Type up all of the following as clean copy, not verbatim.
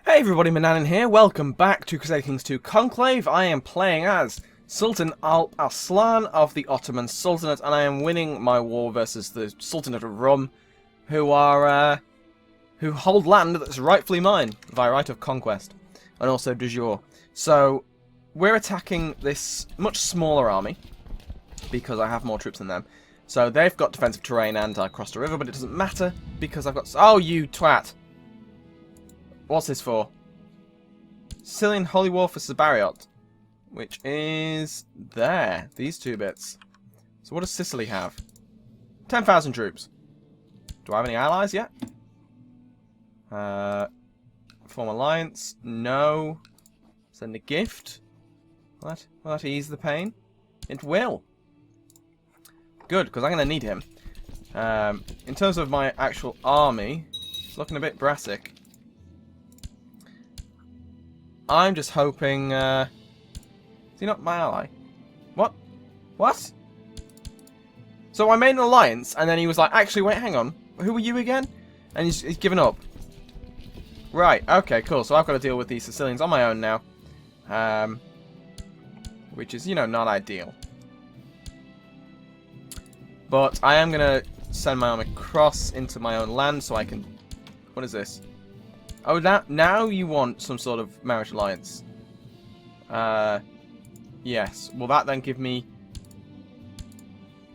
Hey everybody, Manannan here. Welcome back to Crusader Kings 2 Conclave. I am playing as Sultan Al-Aslan of the Ottoman Sultanate, and I am winning my war versus the Sultanate of Rum, who hold land that's rightfully mine via right of conquest, and also de jure. So we're attacking this much smaller army because I have more troops than them. So they've got defensive terrain and I crossed the river, but it doesn't matter because I've got. Oh, you twat! What's this for? Sicilian Holy War for Sabariot, which is there. These two bits. So what does Sicily have? 10,000 troops. Do I have any allies yet? Form alliance? No. Send a gift? What? Will that ease the pain? It will. Good, because I'm going to need him. In terms of my actual army, it's looking a bit brassic. I'm just hoping, is he not my ally? What? What? So I made an alliance, and then he was like, actually, wait, hang on. Who are you again? And he's given up. Right, okay, cool. So I've got to deal with these Sicilians on my own now. Which is, you know, not ideal. But I am going to send my army across into my own land so I can... What is this? Oh, now you want some sort of marriage alliance. Yes. Will that then give me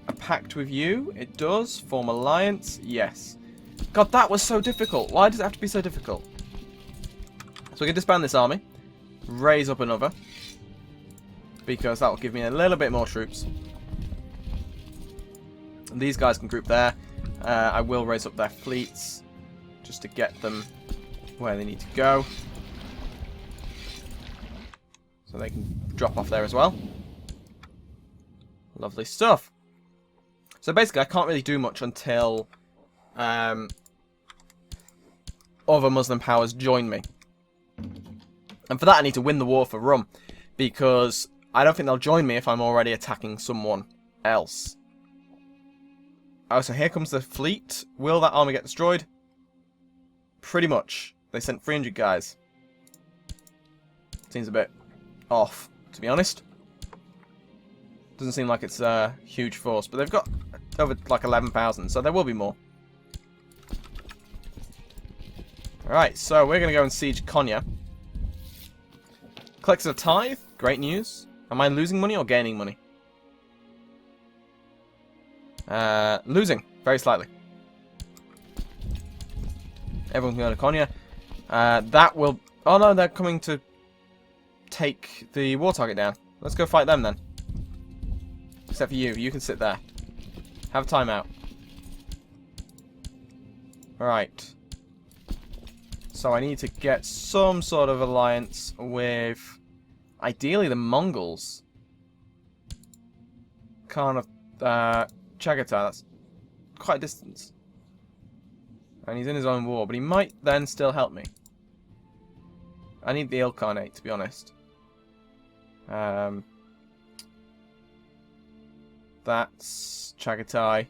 a pact with you? It does. Form alliance? Yes. God, that was so difficult. Why does it have to be so difficult? So we can disband this army. Raise up another. Because that will give me a little bit more troops. And these guys can group there. I will raise up their fleets. Just to get them where they need to go. So they can drop off there as well. Lovely stuff. So basically I can't really do much until other Muslim powers join me. And for that I need to win the war for Rum. Because I don't think they'll join me if I'm already attacking someone else. Oh, so here comes the fleet. Will that army get destroyed? Pretty much. They sent 300 guys. Seems a bit off, to be honest. Doesn't seem like it's a huge force, but they've got over like 11,000, so there will be more. Alright, so we're going to go and siege Konya. Collects a tithe. Great news. Am I losing money or gaining money? Losing. Very slightly. Everyone's going to Konya. That will... Oh no, they're coming to take the war target down. Let's go fight them then. Except for you. You can sit there. Have a timeout. Alright. So I need to get some sort of alliance with... Ideally the Mongols. Khan of Chagatai. That's quite a distance. And he's in his own war, but he might then still help me. I need the Ilkhanate, to be honest. That's Chagatai.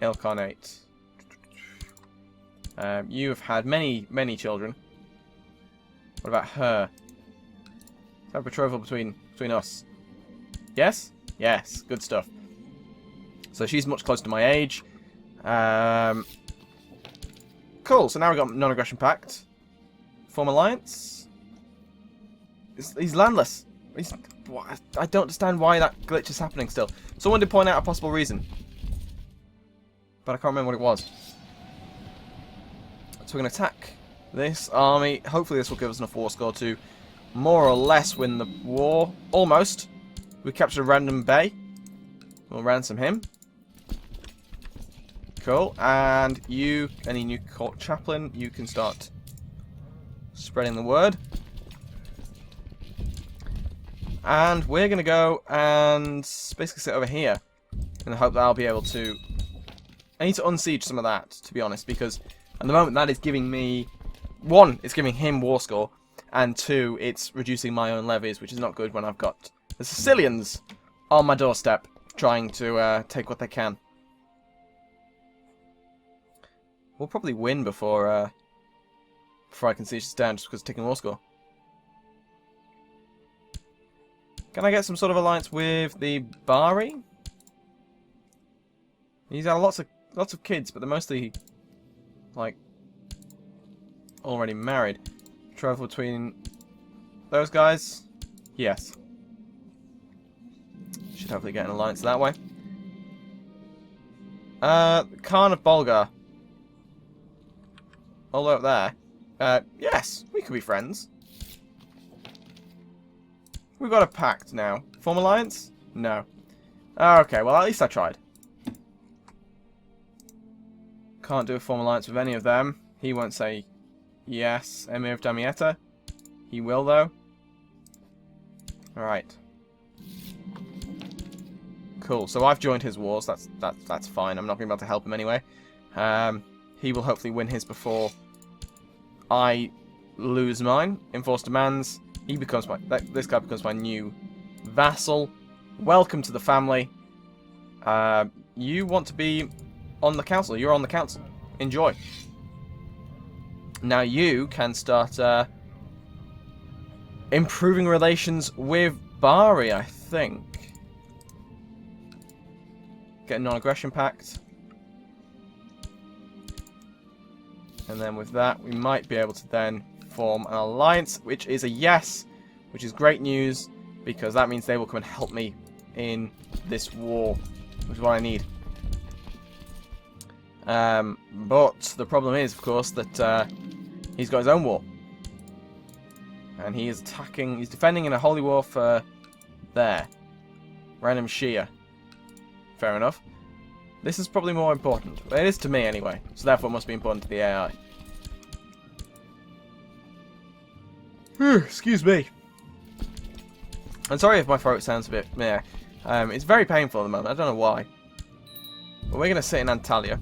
Ilkhanate. You have had many, many children. What about her? Let's have a betrothal between us. Yes? Yes, good stuff. So she's much closer to my age. Cool, so now we've got non-aggression pact. Form alliance. He's landless. I don't understand why that glitch is happening still. Someone did point out a possible reason. But I can't remember what it was. So we're going to attack this army. Hopefully this will give us enough war score to more or less win the war. Almost. We captured a random bay. We'll ransom him. Cool, and you, any new court chaplain, you can start spreading the word. And we're going to go and basically sit over here in the hope that I'll be able to... I need to unsiege some of that, to be honest, because at the moment that is giving me... One, it's giving him war score, and two, it's reducing my own levies, which is not good when I've got the Sicilians on my doorstep trying to take what they can. We'll probably win before before I can siege this down just because it's ticking war score. Can I get some sort of alliance with the Bari? He's had lots of kids, but they're mostly like already married. Travel between those guys? Yes. Should hopefully get an alliance that way. Khan of Bulgar. All the way up there. Yes, we could be friends. We've got a pact now. Form alliance? No. Okay, well at least I tried. Can't do a form alliance with any of them. He won't say yes. Emir of Damietta. He will though. Alright. Cool. So I've joined his wars. That's fine. I'm not going to be able to help him anyway. He will hopefully win his before I lose mine. Enforce demands. He becomes my. This guy becomes my new vassal. Welcome to the family. You want to be on the council. You're on the council. Enjoy. Now you can start improving relations with Bari, I think. Get a non-aggression pact. And then with that, we might be able to then form an alliance, which is a yes, which is great news, because that means they will come and help me in this war, which is what I need. But the problem is, of course, that he's got his own war. And he is attacking, he's defending in a holy war for there. Random Shia. Fair enough. This is probably more important. It is to me anyway, so therefore it must be important to the AI. Excuse me. I'm sorry if my throat sounds a bit meh. It's very painful at the moment, I don't know why. But we're going to sit in Antalya.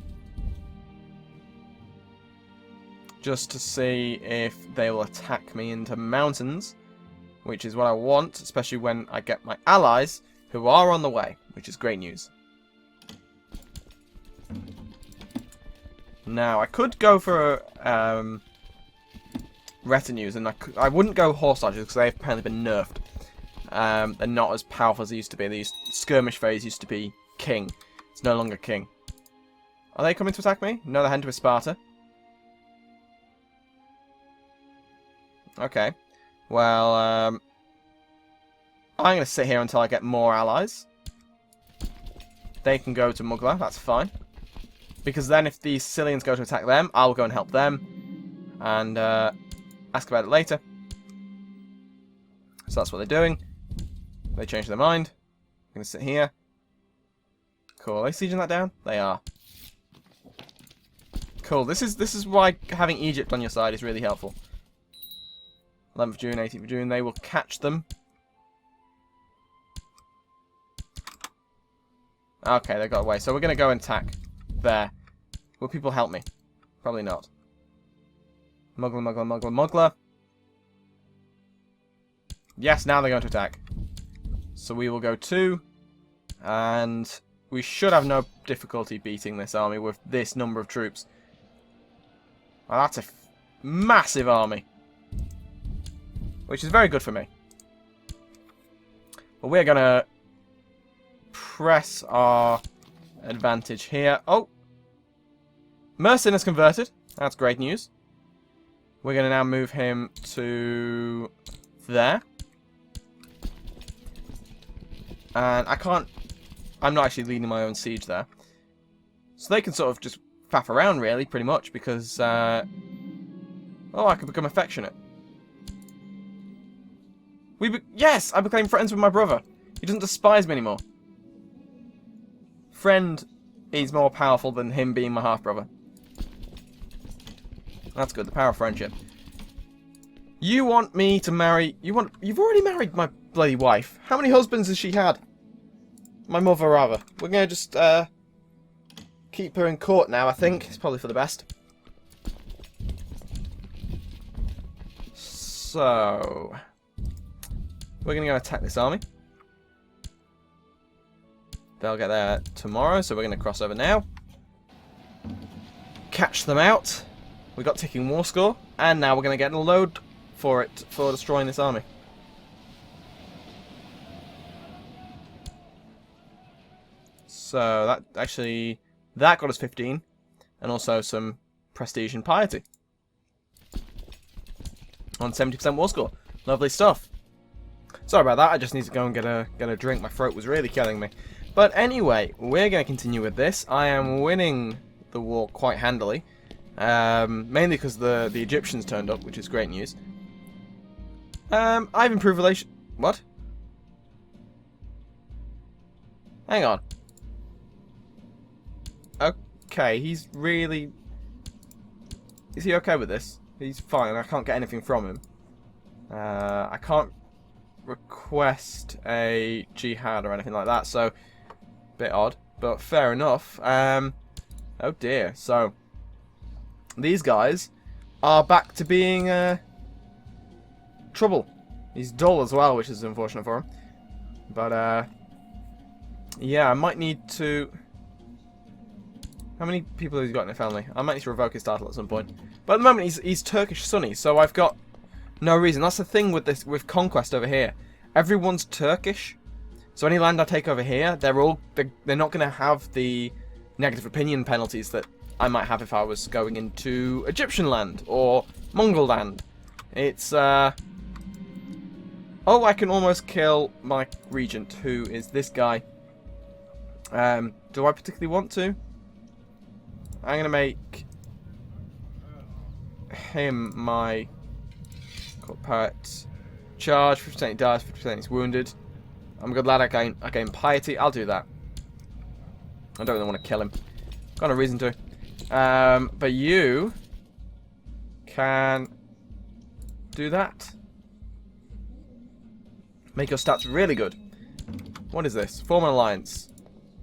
Just to see if they will attack me into mountains, which is what I want, especially when I get my allies, who are on the way, which is great news. Now, I could go for retinues, and I wouldn't go horse archers because they've apparently been nerfed. They're not as powerful as they used to be. These skirmish phase used to be king. It's no longer king. Are they coming to attack me? No, they're heading to Sparta. Okay. Well, I'm going to sit here until I get more allies. They can go to Mughla, that's fine. Because then if the Sicilians go to attack them, I'll go and help them. And ask about it later. So that's what they're doing. They changed their mind. I'm going to sit here. Cool. Are they sieging that down? They are. Cool. This is why having Egypt on your side is really helpful. 11th of June, 18th of June, they will catch them. Okay, they got away. So we're going to go and attack there. Will people help me? Probably not. Mughla, Mughla, Mughla, Mughla. Yes, now they're going to attack. So we will go 2. And we should have no difficulty beating this army with this number of troops. Well, that's a massive army. Which is very good for me. But we're going to press our advantage here. Oh! Mersin has converted. That's great news. We're going to now move him to there. And I can't... I'm not actually leading my own siege there. So they can sort of just faff around, really, pretty much, because... oh, I could become affectionate. Yes! I became friends with my brother. He doesn't despise me anymore. Friend is more powerful than him being my half-brother. That's good, the power of friendship. You want me to marry... You've already married my bloody wife. How many husbands has she had? My mother, rather. We're going to just keep her in court now, I think. It's probably for the best. So... we're going to go attack this army. They'll get there tomorrow, so we're going to cross over now. Catch them out. We got ticking war score, and now we're going to get a load for it, for destroying this army. So that actually, that got us 15, and also some prestige and piety. On 70% war score. Lovely stuff. Sorry about that, I just need to go and get a drink. My throat was really killing me. But anyway, we're going to continue with this. I am winning the war quite handily. Mainly because the Egyptians turned up, which is great news. I've improved relation... What? Hang on. Okay, he's really... Is he okay with this? He's fine, I can't get anything from him. I can't request a jihad or anything like that, so... Bit odd, but fair enough. Oh dear, so... These guys are back to being trouble. He's dull as well, which is unfortunate for him. But yeah, I might need to... How many people has he got in the family? I might need to revoke his title at some point. But at the moment he's Turkish Sunni, so I've got no reason. That's the thing with this, with conquest over here. Everyone's Turkish, so any land I take over here, they're not going to have the negative opinion penalties that I might have if I was going into Egyptian land or Mongol land. It's oh, I can almost kill my regent, who is this guy. Do I particularly want to? I'm gonna make him my poet. Charge, 50% he dies, 50% he's wounded. I'm a good lad, I gain piety. I'll do that. I don't really want to kill him. Got no reason to. But you can do that. Make your stats really good. What is this? Form an alliance.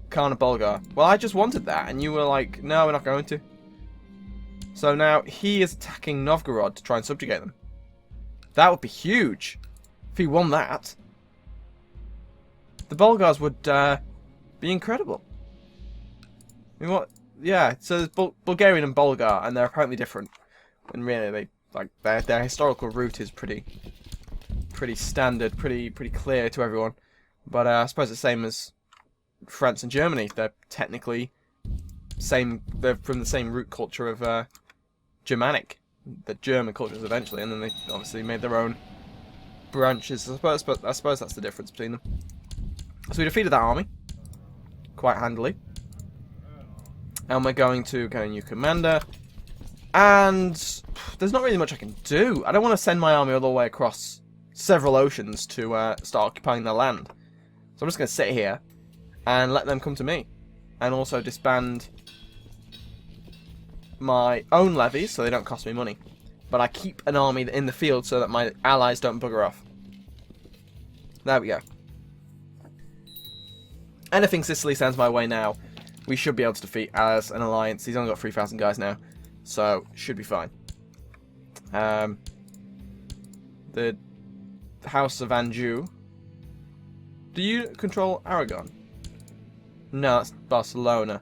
Khan of Bulgar. Well, I just wanted that, and you were like, no, we're not going to. So now he is attacking Novgorod to try and subjugate them. That would be huge if he won that. The Bulgars would be incredible. I mean, what? Yeah, so there's Bulgarian and Bulgar, and they're apparently different. And really, they like their historical root is pretty standard, pretty clear to everyone. But I suppose the same as France and Germany. They're technically they're from the same root culture of Germanic, the German cultures eventually, and then they obviously made their own branches. I suppose that's the difference between them. So we defeated that army quite handily. And we're going to get a new commander. And there's not really much I can do. I don't want to send my army all the way across several oceans to start occupying their land. So I'm just going to sit here and let them come to me. And also disband my own levies so they don't cost me money. But I keep an army in the field so that my allies don't bugger off. There we go. Anything Sicily sends my way now, we should be able to defeat as an alliance. He's only got 3,000 guys now, so should be fine. The House of Anjou. Do you control Aragon? No, that's Barcelona.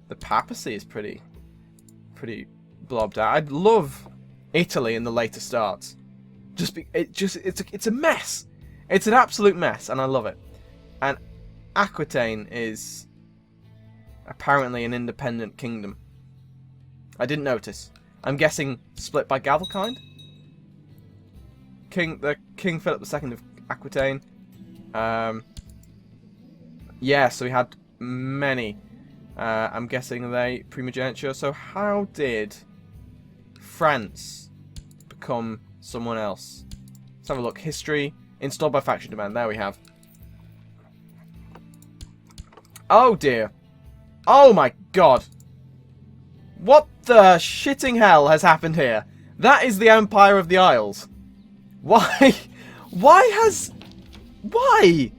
The papacy is pretty blobbed out. I'd love Italy in the later starts. It's a mess. It's an absolute mess, and I love it. And Aquitaine is apparently an independent kingdom. I didn't notice. I'm guessing split by Gavelkind? King Philip II of Aquitaine. Yeah, so he had many. I'm guessing they primogeniture. So how did France become someone else? Let's have a look. History. Installed by faction demand. There we have. Oh dear. Oh my god. What the shitting hell has happened here? That is the Empire of the Isles. Why? Why? Why?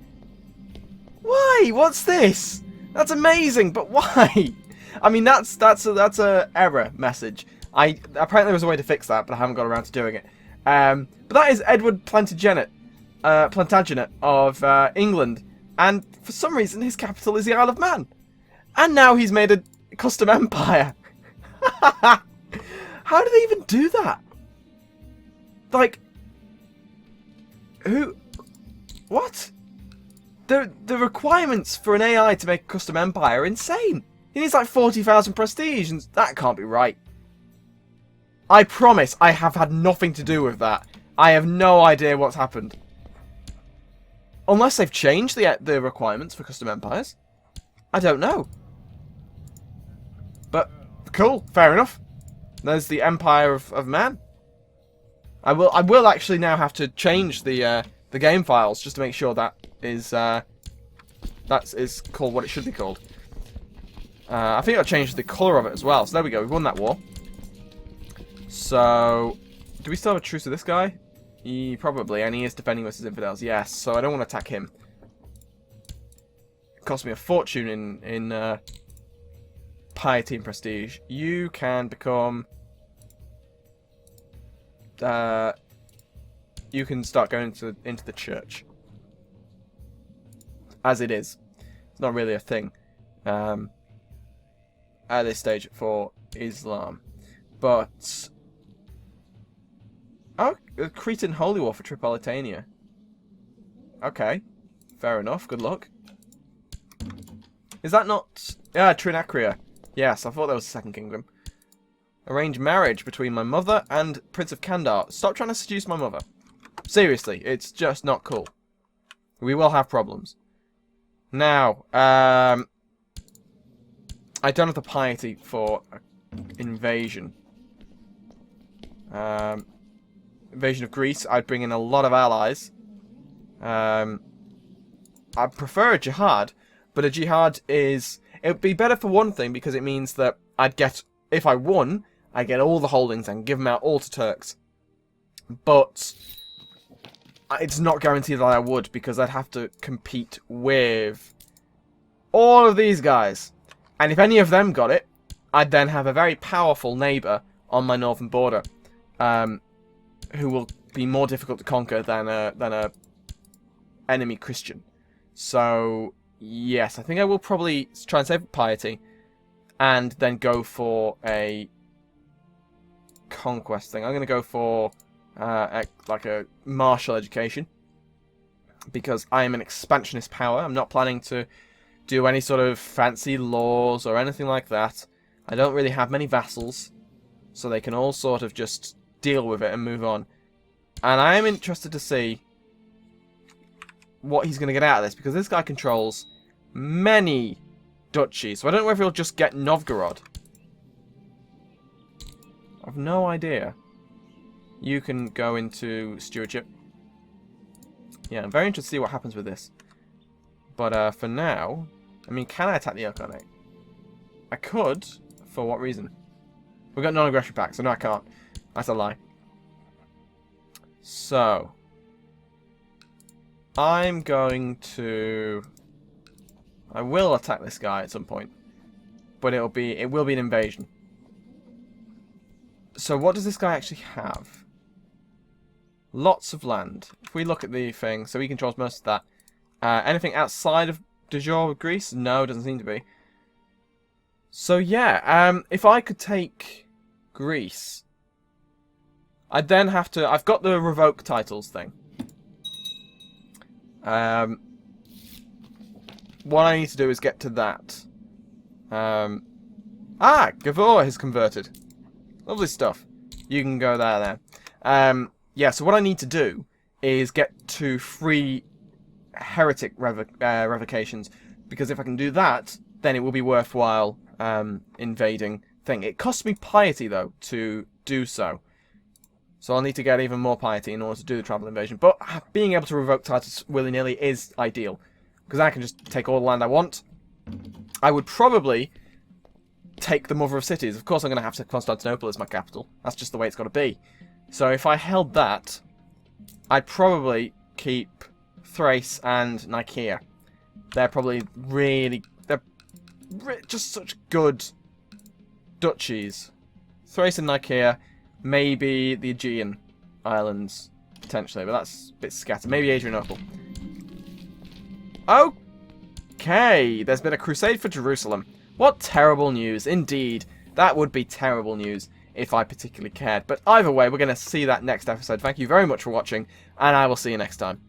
What's this? That's amazing, but why? I mean, that's a error message. Apparently there was a way to fix that, but I haven't got around to doing it. But that is Edward Plantagenet of England, and for some reason his capital is the Isle of Man, and now he's made a custom empire. How do they even do that? Like, who? What? The requirements for an AI to make a custom empire are insane. He needs like 40,000 prestige, and that can't be right. I promise I have had nothing to do with that. I have no idea what's happened. Unless they've changed the requirements for custom empires. I don't know. But, cool, fair enough. There's the Empire of Man. I will actually now have to change the game files just to make sure that is called what it should be called. I think I'll change the colour of it as well. So there we go, we've won that war. So, do we still have a truce with this guy? Probably, and he is defending versus infidels, yes. So I don't want to attack him. It cost me a fortune in piety and prestige. You can become... you can start going into the church. As it is. It's not really a thing. At this stage for Islam. But... oh, a Cretan Holy War for Tripolitania. Okay. Fair enough. Good luck. Is that not... yeah, Trinacria. Yes, I thought that was the Second Kingdom. Arrange marriage between my mother and Prince of Kandar. Stop trying to seduce my mother. Seriously, it's just not cool. We will have problems. Now, I don't have the piety for invasion. Invasion of Greece, I'd bring in a lot of allies. I prefer a jihad, but a jihad is... it would be better for one thing, because it means that I'd get... if I won, I'd get all the holdings and give them out all to Turks. But it's not guaranteed that I would, because I'd have to compete with all of these guys. And if any of them got it, I'd then have a very powerful neighbour on my northern border. Who will be more difficult to conquer than a enemy Christian. So, yes, I think I will probably try and save piety, and then go for a conquest thing. I'm going to go for like a martial education, because I am an expansionist power. I'm not planning to do any sort of fancy laws or anything like that. I don't really have many vassals, so they can all sort of just deal with it and move on. And I am interested to see what he's going to get out of this, because this guy controls many duchies. So I don't know if he'll just get Novgorod. I've no idea. You can go into stewardship. Yeah, I'm very interested to see what happens with this. But for now, I mean, can I attack the Ilkhanate? I could. For what reason? We've got non-aggression pact, so no, I can't. That's a lie. So, I'm going to... I will attack this guy at some point, but it will be an invasion. So what does this guy actually have? Lots of land. If we look at the thing, so he controls most of that. Anything outside of de jure with Greece? No, doesn't seem to be. So yeah, if I could take Greece, I'd then have to... I've got the revoke titles thing. What I need to do is get to that. Gavor has converted. Lovely stuff. You can go there then. Yeah, so what I need to do is get to 3 heretic revocations, because if I can do that, then it will be worthwhile invading thing. It costs me piety, though, to do so. So I'll need to get even more piety in order to do the travel invasion. But being able to revoke titles willy-nilly is ideal, because I can just take all the land I want. I would probably take the Mother of Cities. Of course I'm going to have to Constantinople as my capital. That's just the way it's got to be. So if I held that, I'd probably keep Thrace and Nicaea. They're probably really... they're just such good duchies. Thrace and Nicaea, maybe the Aegean Islands, potentially, but that's a bit scattered. Maybe Adrianople. Okay, there's been a crusade for Jerusalem. What terrible news, indeed. That would be terrible news if I particularly cared. But either way, we're going to see that next episode. Thank you very much for watching, and I will see you next time.